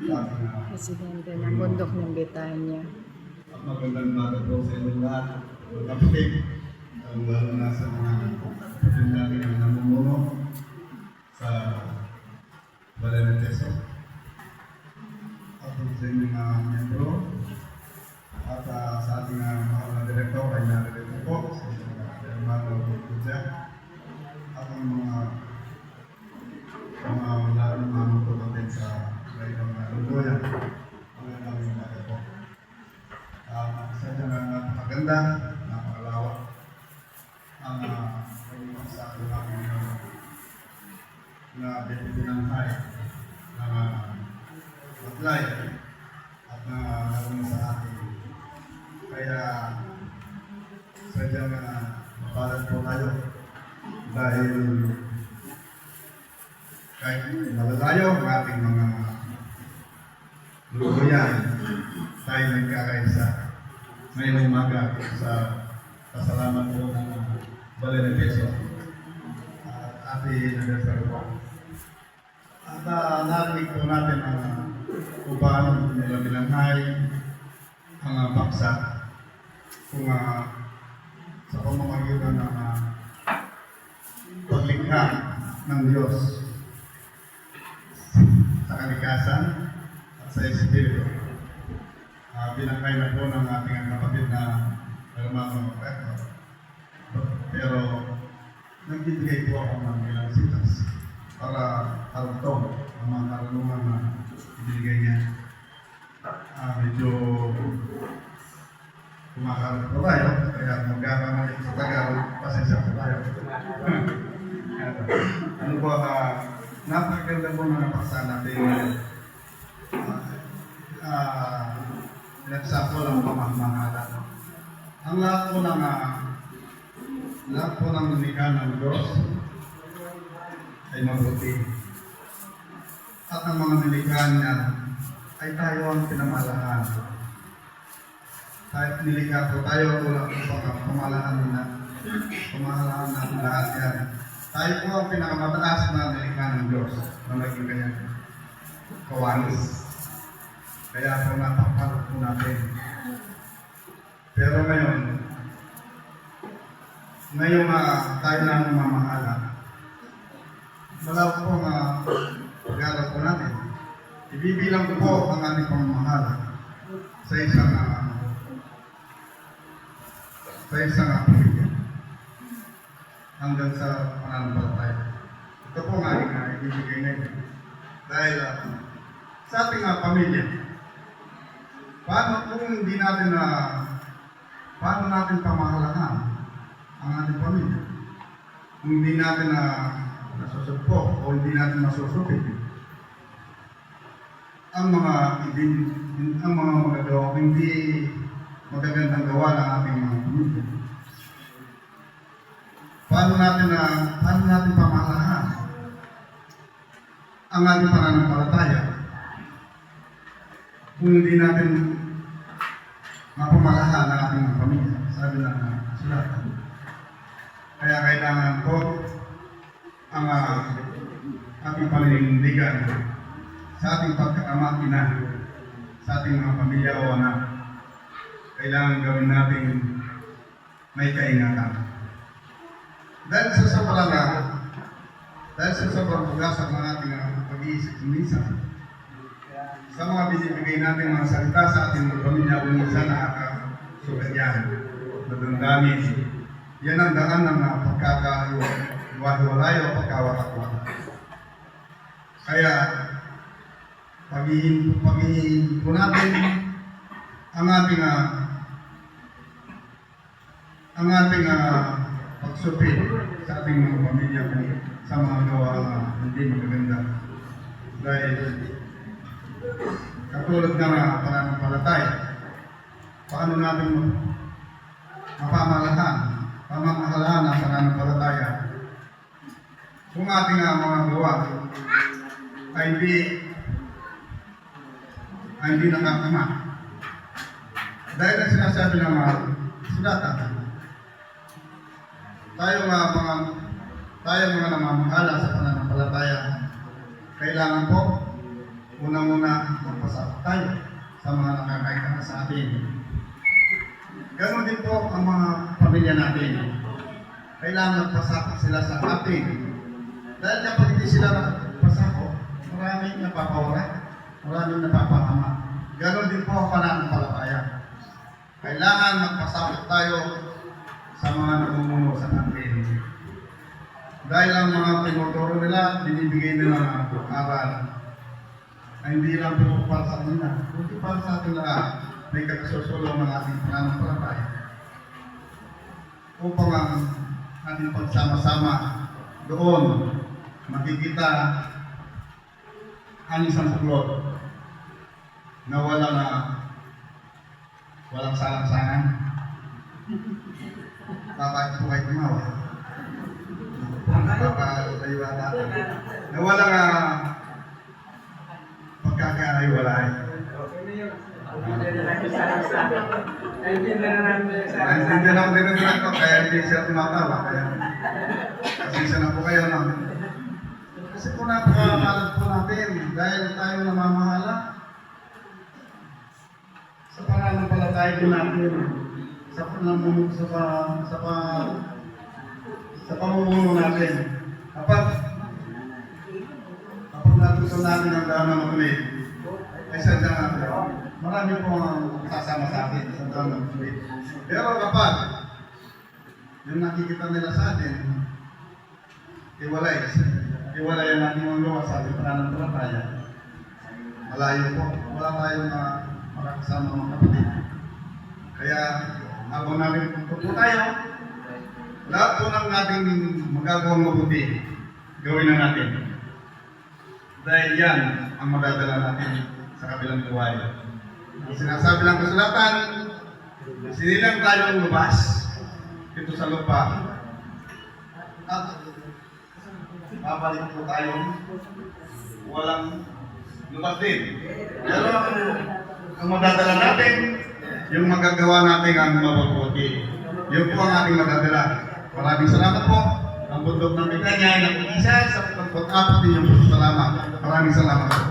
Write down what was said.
Presidente ng bundok ng Betania. At magandang umaga po sa inyong lahat. Kapatid, lalo na sa mga kapatid natin ang namumuno sa Valenteso. At sa inyong mga miyembro at sa ating mga direktor ay naririto po sa inyong mga hermano Kutya at ang mga lalong mamuto natin sa Baydang Lugoyan. Magandang umaga po. Sadya na napakaganda, napakalawak ang pag-iwagsak namin na binanhay ng maglay at naroon sa atin. Kaya sadya na mapalat po tayo dahil kahit malalayo ang ating mga lugoyan, tayo nagkakaisa ngayong umaga sa kasalamat po ng Valenteso at ating anniversary po. At narinig po natin kung paano nila binanghay ang paksa kung sa pamamagitan ng paglikha ng Diyos sa kalikasan at sa Espiritu. Binangkay na po ng ating kapatid na hermano Rector. Pero nagbibigay po ako ng ilang sitas para karugtong ang mga karunungan na ibinigay niya. Medyo kumakarap po tayo, kaya magkakamali sa Tagalog, pasensya po tayo. Ano po, napakaganda po mga paksa natin. Nagsako lang pamahmahalan. Ang lahat po ng nilikha ng Diyos ay mabuti. At ang mga nilikha niya ay tayo ang pinamalahan. Kahit nilikha po tayo, wala po pang pamalahan natin lahat yan. Tayo po ang pinakamataas na nilikha ng Diyos na naging kanyang kawanis. Kaya po napakalap po natin. Pero ngayon tayo na mamahala. Wala po pag-alap po natin. Ibibilang ko po ang ating pamamahala sa isang pamilya hanggang sa pananampalataya. Ito po nga ibibigay ngayon. Dahil sa ating pamilya, paano natin pamahalahan ang ating pamilya? Kung hindi natin nasusupok o hindi natin masusupit ang mga magagawa, hindi magagandang gawa ng ating mga pamilya. Paano natin pamahalahan ang ating pananampalataya kung hindi natin mapamalahan ang ating mga pamilya? Sabi ng sulatan. Kaya kailangan po ang ating paninindigan sa ating pagkakama-ina sa ating mga pamilya o anak. Kailangan gawin natin may kaingatan. Dahil sa sobrang pag-asap ng ating pag-iisip minsan, sa mga binibigay natin mga salita sa ating mga pamilya, minsan nakakasugat yan, nadamdamin. Yan ang daan ng pagkakahiwalay o pagkawatak-watak. Kaya, pag-ihin po natin ang ating pagsupit sa ating mga pamilya sa mga gawa hindi magaganda. Dahil katulad ng pananampalataya, paano natin pamamahalahan ang pananampalataya kung ating mga gawa ay hindi nakakama. Dahil ang sinasabi ng mga sulatan, tayo mga namamahala sa pananampalataya, kailangan po unang-una magpasakot tayo sa mga nakakaitanga sa atin. Ganon din po ang mga pamilya natin. Kailangan magpasakot sila sa atin. Dahil kapag hindi sila nagpasakot, maraming napapawala, maraming napapahama. Ganon din po ang pananampalataya. Kailangan magpasakot tayo sa mga namumuno sa atin. Dahil ang mga tinuturo nila, binibigay nila ng aral na hindi lang po para sa kanila, kundi para sa atin lahat may kasusulong ng ating pananampalataya. Upang ang ating pagsama-sama doon, makikita ang isang puklot na walang salang-sangan. Bakit po kayo tumawa? Papalayo natin. Na walang pagkakaiwalay. Naintindihan ako din naman ako, kaya hindi siya tumatawa. Kasi siya na po kayo na. Kasi po napakakalad po natin dahil tayo namamahala sa pananampalataya din natin. Sa pamumuno natin. Kapag natutunan natin ang daan ng ulit, ay sadya natin. Marami po ang sasama sa atin sa daan ng ulit. Pero kapag yung nakikita nila sa atin, iwalay ang ating mga gawa sa ating pananampalataya. Malayo po. Wala tayong makakasama mga kapatid. Kaya, habang namin po tayo, lahat po ng ating magagawang mabuti, gawin na natin. Dahil yan ang madadala natin sa kabilang buhay. Ang sinasabi ng kasulatan, sinilang tayong lubas dito sa lupa at babalik po tayo walang lubas din. Pero ang madadala natin, yung magagawa natin ang mabubuti. Yun po ang ating madadala. Maraming salamat po. Ang bundok ng Bitanya ay nag-iisa sa 44 ninyong salamat. Maraming salamat po.